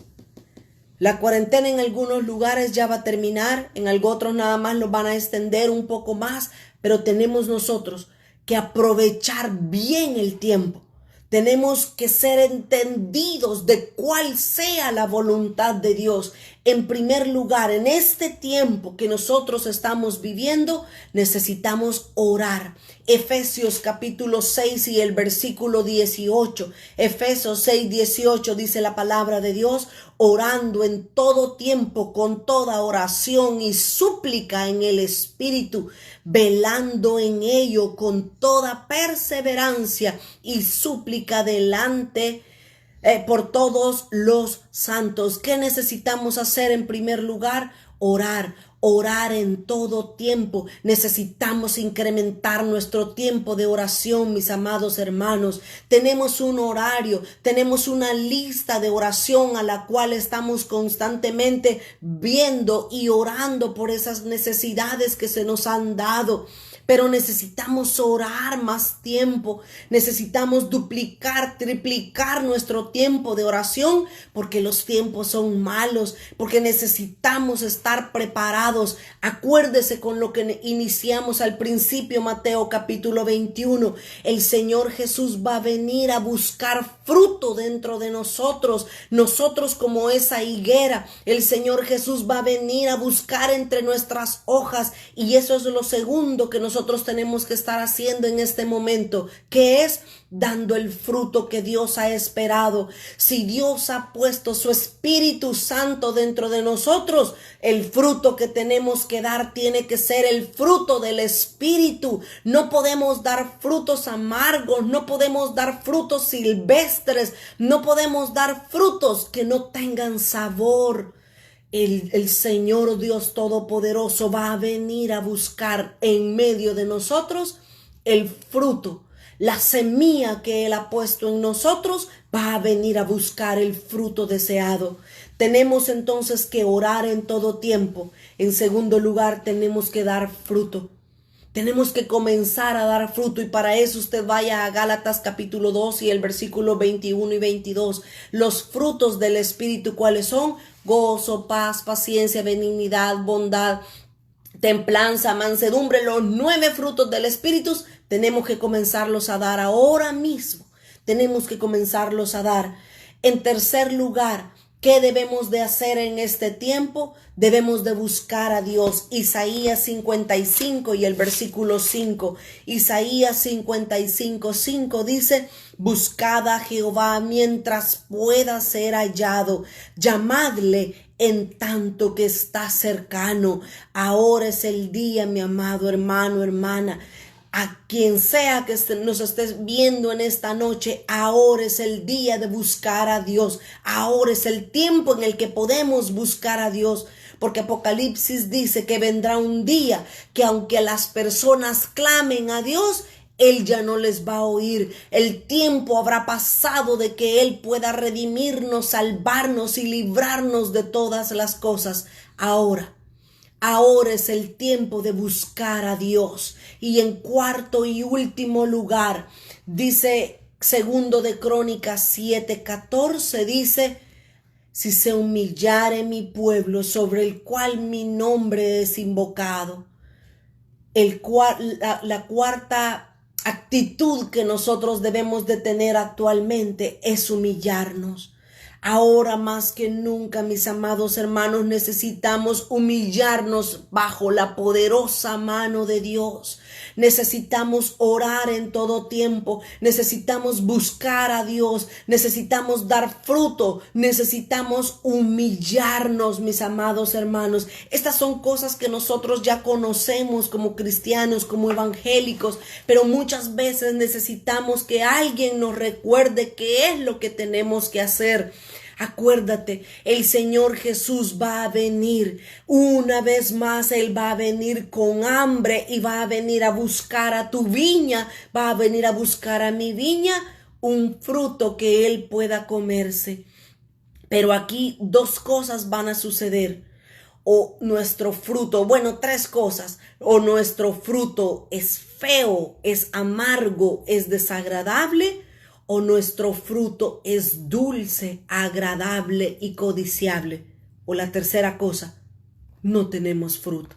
La cuarentena en algunos lugares ya va a terminar, en otros nada más lo van a extender un poco más, pero tenemos nosotros que aprovechar bien el tiempo. Tenemos que ser entendidos de cuál sea la voluntad de Dios. En primer lugar, en este tiempo que nosotros estamos viviendo, necesitamos orar. Efesios capítulo 6 y el versículo 18. Efesios 6, 18 dice la palabra de Dios, orando en todo tiempo con toda oración y súplica en el Espíritu, velando en ello con toda perseverancia y súplica delante por todos los santos. ¿Qué necesitamos hacer en primer lugar? Orar en todo tiempo. Necesitamos incrementar nuestro tiempo de oración, mis amados hermanos. Tenemos un horario, tenemos una lista de oración a la cual estamos constantemente viendo y orando por esas necesidades que se nos han dado. Pero necesitamos orar más tiempo, necesitamos duplicar, triplicar nuestro tiempo de oración porque los tiempos son malos, porque necesitamos estar preparados. Acuérdese con lo que iniciamos al principio, Mateo capítulo 21. El Señor Jesús va a venir a buscar fruto dentro de nosotros. Nosotros como esa higuera, el Señor Jesús va a venir a buscar entre nuestras hojas y eso es lo segundo que nosotros tenemos que estar haciendo en este momento, que es dando el fruto que Dios ha esperado. Si Dios ha puesto su Espíritu Santo dentro de nosotros, el fruto que tenemos que dar tiene que ser el fruto del Espíritu. No podemos dar frutos amargos, no podemos dar frutos silvestres, no podemos dar frutos que no tengan sabor. El Señor Dios Todopoderoso va a venir a buscar en medio de nosotros el fruto. La semilla que Él ha puesto en nosotros va a venir a buscar el fruto deseado. Tenemos entonces que orar en todo tiempo. En segundo lugar, tenemos que dar fruto. Tenemos que comenzar a dar fruto y para eso usted vaya a Gálatas capítulo 2 y el versículo 21 y 22. Los frutos del Espíritu, ¿cuáles son? Gozo, paz, paciencia, benignidad, bondad, templanza, mansedumbre. Los 9 frutos del Espíritu tenemos que comenzarlos a dar ahora mismo. Tenemos que comenzarlos a dar. En tercer lugar, ¿Qué debemos de hacer en este tiempo? Debemos de buscar a Dios. Isaías 55 y el versículo 5. Isaías 55:5 dice: buscad a Jehová mientras pueda ser hallado. Llamadle en tanto que está cercano. Ahora es el día, mi amado hermano, hermana. A quien sea que nos estés viendo en esta noche, ahora es el día de buscar a Dios. Ahora es el tiempo en el que podemos buscar a Dios. Porque Apocalipsis dice que vendrá un día que aunque las personas clamen a Dios, Él ya no les va a oír. El tiempo habrá pasado de que Él pueda redimirnos, salvarnos y librarnos de todas las cosas. Ahora es el tiempo de buscar a Dios. Y en cuarto y último lugar, dice segundo de Crónicas 7:14, dice: si se humillare mi pueblo sobre el cual mi nombre es invocado. La cuarta actitud que nosotros debemos de tener actualmente es humillarnos. Ahora más que nunca, mis amados hermanos, necesitamos humillarnos bajo la poderosa mano de Dios. Necesitamos orar en todo tiempo. Necesitamos buscar a Dios. Necesitamos dar fruto. Necesitamos humillarnos, mis amados hermanos. Estas son cosas que nosotros ya conocemos como cristianos, como evangélicos, pero muchas veces necesitamos que alguien nos recuerde qué es lo que tenemos que hacer. Acuérdate, el Señor Jesús va a venir una vez más. Él va a venir con hambre y va a venir a buscar a tu viña, va a venir a buscar a mi viña un fruto que Él pueda comerse. Pero aquí dos cosas van a suceder. O nuestro fruto, tres cosas: o nuestro fruto es feo, es amargo, es desagradable, o nuestro fruto es dulce, agradable y codiciable. O la tercera cosa, no tenemos fruto.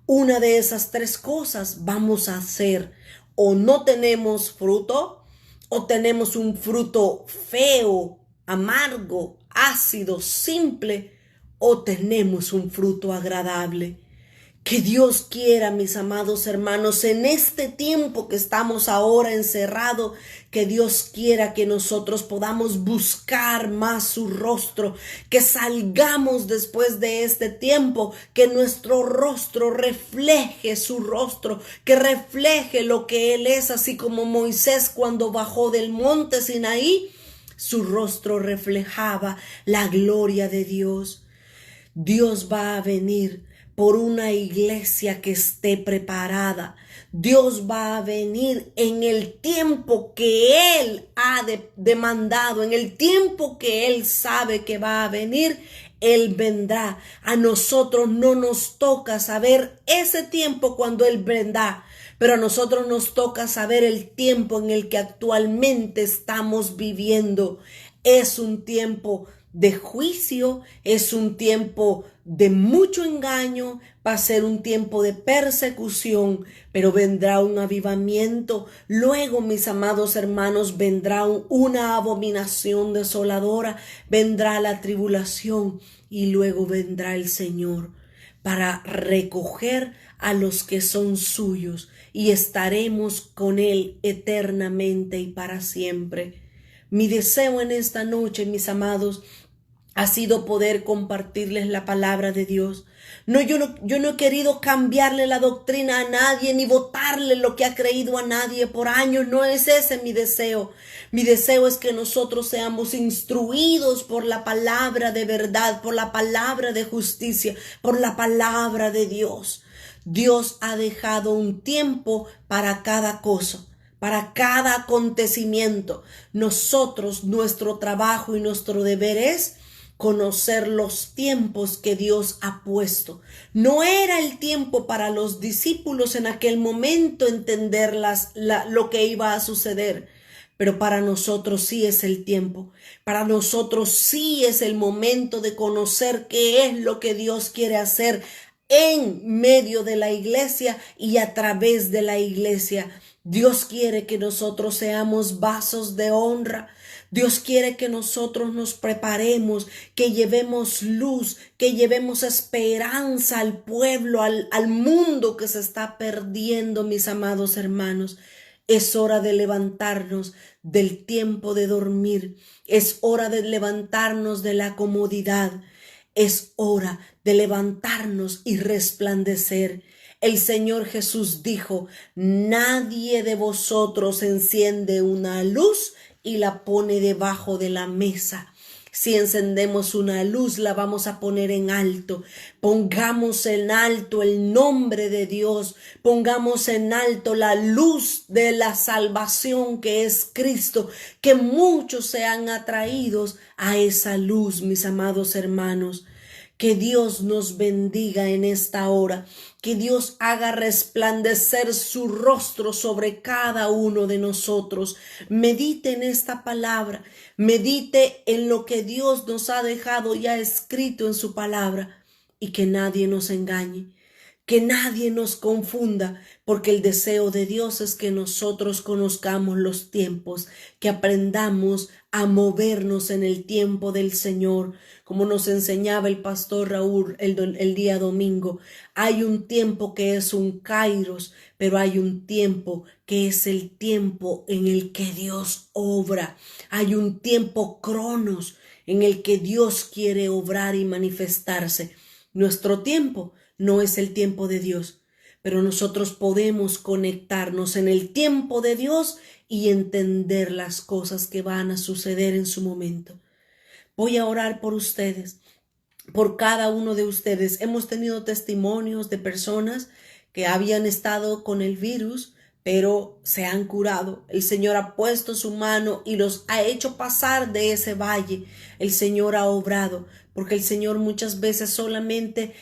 Una de esas tres cosas vamos a hacer: o no tenemos fruto, o tenemos un fruto feo, amargo, ácido, simple, o tenemos un fruto agradable. Que Dios quiera, mis amados hermanos, en este tiempo que estamos ahora encerrados, que Dios quiera que nosotros podamos buscar más su rostro, que salgamos después de este tiempo, que nuestro rostro refleje su rostro, que refleje lo que Él es, así como Moisés cuando bajó del monte Sinaí, su rostro reflejaba la gloria de Dios. Dios va a venir por una iglesia que esté preparada. Dios va a venir en el tiempo que Él ha demandado, en el tiempo que Él sabe que va a venir. Él vendrá. A nosotros no nos toca saber ese tiempo cuando Él vendrá, pero a nosotros nos toca saber el tiempo en el que actualmente estamos viviendo. Es un tiempo de juicio, es un tiempo de mucho engaño, va a ser un tiempo de persecución, pero vendrá un avivamiento. Luego, mis amados hermanos, vendrá una abominación desoladora, vendrá la tribulación y luego vendrá el Señor para recoger a los que son suyos y estaremos con Él eternamente y para siempre. Mi deseo en esta noche, mis amados, ha sido poder compartirles la palabra de Dios. Yo no he querido cambiarle la doctrina a nadie, ni votarle lo que ha creído a nadie por años. No es ese mi deseo. Mi deseo es que nosotros seamos instruidos por la palabra de verdad, por la palabra de justicia, por la palabra de Dios. Dios ha dejado un tiempo para cada cosa, para cada acontecimiento. Nosotros, nuestro trabajo y nuestro deber es conocer los tiempos que Dios ha puesto. No era el tiempo para los discípulos en aquel momento entender lo que iba a suceder, pero para nosotros sí es el tiempo. Para nosotros sí es el momento de conocer qué es lo que Dios quiere hacer en medio de la iglesia y a través de la iglesia. Dios quiere que nosotros seamos vasos de honra. Dios quiere que nosotros nos preparemos, que llevemos luz, que llevemos esperanza al pueblo, al mundo que se está perdiendo, mis amados hermanos. Es hora de levantarnos del tiempo de dormir. Es hora de levantarnos de la comodidad. Es hora de levantarnos y resplandecer. El Señor Jesús dijo: nadie de vosotros enciende una luz y la pone debajo de la mesa. Si encendemos una luz, la vamos a poner en alto. Pongamos en alto el nombre de Dios. Pongamos en alto la luz de la salvación que es Cristo. Que muchos sean atraídos a esa luz, mis amados hermanos. Que Dios nos bendiga en esta hora. Que Dios haga resplandecer su rostro sobre cada uno de nosotros. Medite en esta palabra. Medite en lo que Dios nos ha dejado ya escrito en su palabra. Y que nadie nos engañe. Que nadie nos confunda, porque el deseo de Dios es que nosotros conozcamos los tiempos, que aprendamos a movernos en el tiempo del Señor, como nos enseñaba el pastor Raúl el día domingo. Hay un tiempo que es un kairos, pero hay un tiempo que es el tiempo en el que Dios obra. Hay un tiempo cronos en el que Dios quiere obrar y manifestarse. Nuestro tiempo no es el tiempo de Dios, pero nosotros podemos conectarnos en el tiempo de Dios y entender las cosas que van a suceder en su momento. Voy a orar por ustedes, por cada uno de ustedes. Hemos tenido testimonios de personas que habían estado con el virus, pero se han curado. El Señor ha puesto su mano y los ha hecho pasar de ese valle. El Señor ha obrado, porque el Señor muchas veces solamente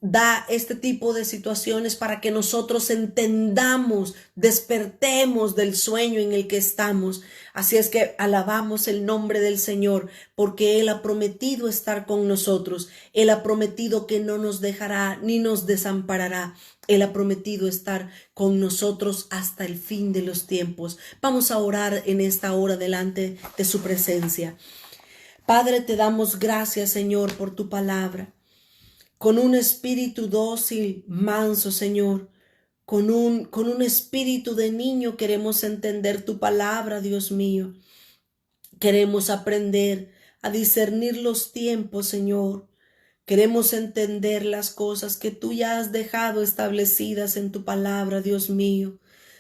da este tipo de situaciones para que nosotros entendamos, despertemos del sueño en el que estamos. Así es que alabamos el nombre del Señor, porque Él ha prometido estar con nosotros. Él ha prometido que no nos dejará ni nos desamparará. Él ha prometido estar con nosotros hasta el fin de los tiempos. Vamos a orar en esta hora delante de su presencia. Padre, te damos gracias, Señor, por tu palabra. Con un espíritu dócil, manso, Señor, con un espíritu de niño queremos entender tu palabra, Dios mío. Queremos aprender a discernir los tiempos, Señor. Queremos entender las cosas que tú ya has dejado establecidas en tu palabra, Dios mío,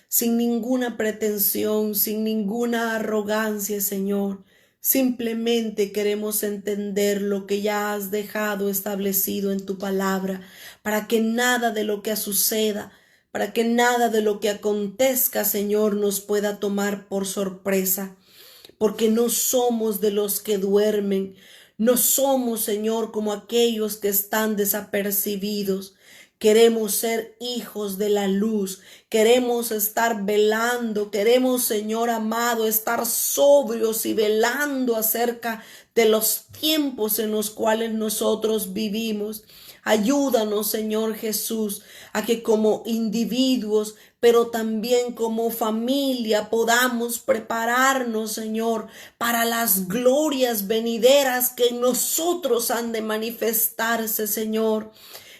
sin ninguna pretensión, sin ninguna arrogancia, Señor. Simplemente queremos entender lo que ya has dejado establecido en tu palabra, para que nada de lo que suceda, para que nada de lo que acontezca, Señor, nos pueda tomar por sorpresa, porque no somos de los que duermen, no somos, Señor, como aquellos que están desapercibidos. Queremos ser hijos de la luz, queremos estar velando, queremos, Señor amado, estar sobrios y velando acerca de los tiempos en los cuales nosotros vivimos. Ayúdanos, Señor Jesús, a que como individuos, pero también como familia, podamos prepararnos, Señor, para las glorias venideras que en nosotros han de manifestarse, Señor.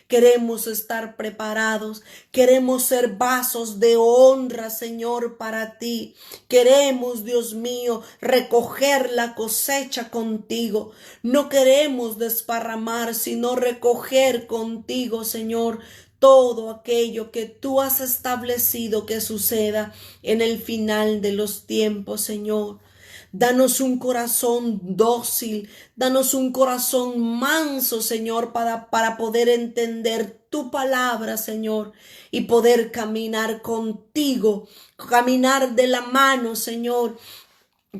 Queremos estar preparados, queremos ser vasos de honra, Señor, para ti. Queremos, Dios mío, recoger la cosecha contigo. No queremos desparramar, sino recoger contigo, Señor, todo aquello que tú has establecido que suceda en el final de los tiempos, Señor. Danos un corazón dócil, danos un corazón manso, Señor, para poder entender tu palabra, Señor, y poder caminar contigo, caminar de la mano, Señor.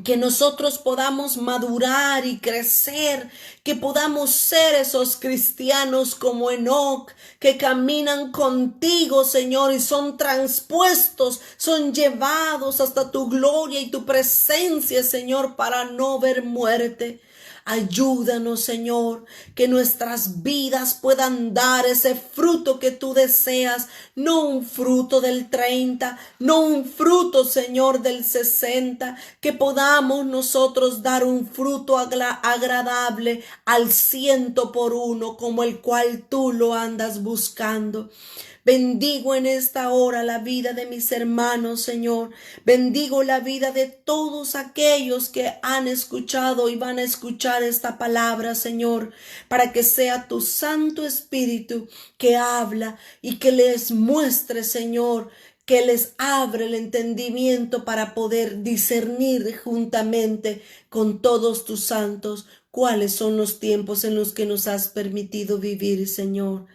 Que nosotros podamos madurar y crecer, que podamos ser esos cristianos como Enoc, que caminan contigo, Señor, y son transpuestos, son llevados hasta tu gloria y tu presencia, Señor, para no ver muerte. Ayúdanos, Señor, que nuestras vidas puedan dar ese fruto que tú deseas, no un fruto del 30, no un fruto, Señor, del 60, que podamos nosotros dar un fruto agradable al 100 por 1, como el cual tú lo andas buscando. Bendigo en esta hora la vida de mis hermanos, Señor. Bendigo la vida de todos aquellos que han escuchado y van a escuchar esta palabra, Señor, para que sea tu Santo Espíritu que habla y que les muestre, Señor, que les abre el entendimiento para poder discernir juntamente con todos tus santos cuáles son los tiempos en los que nos has permitido vivir, Señor.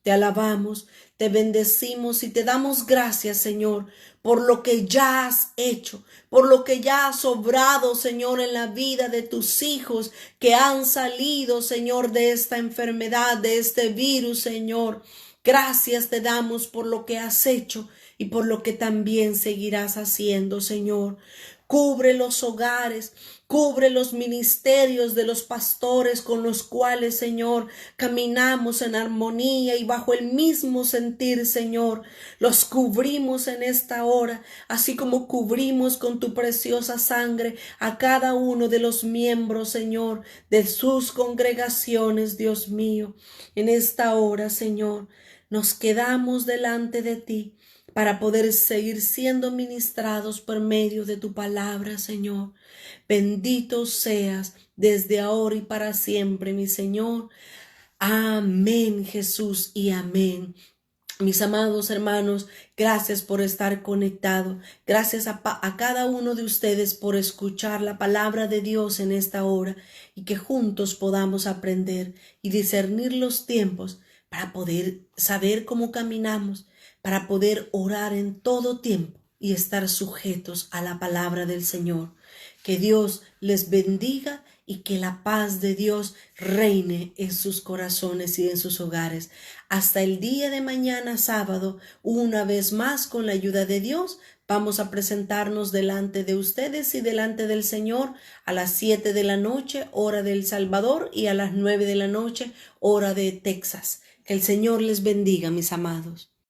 Te alabamos, te bendecimos y te damos gracias, Señor, por lo que ya has hecho, por lo que ya has obrado, Señor, en la vida de tus hijos que han salido, Señor, de esta enfermedad, de este virus, Señor. Gracias te damos por lo que has hecho y por lo que también seguirás haciendo, Señor. Cubre los hogares, cubre los ministerios de los pastores con los cuales, Señor, caminamos en armonía y bajo el mismo sentir, Señor. Los cubrimos en esta hora, así como cubrimos con tu preciosa sangre a cada uno de los miembros, Señor, de sus congregaciones, Dios mío. En esta hora, Señor, nos quedamos delante de ti para poder seguir siendo ministrados por medio de tu palabra, Señor. Bendito seas desde ahora y para siempre, mi Señor. Amén, Jesús, y amén. Mis amados hermanos, gracias por estar conectado. Gracias a cada uno de ustedes por escuchar la palabra de Dios en esta hora y que juntos podamos aprender y discernir los tiempos para poder saber cómo caminamos, para poder orar en todo tiempo y estar sujetos a la palabra del Señor. Que Dios les bendiga y que la paz de Dios reine en sus corazones y en sus hogares. Hasta el día de mañana, sábado, una vez más, con la ayuda de Dios, vamos a presentarnos delante de ustedes y delante del Señor a las 7 de la noche, hora de El Salvador, y a las 9 de la noche, hora de Texas. Que el Señor les bendiga, mis amados.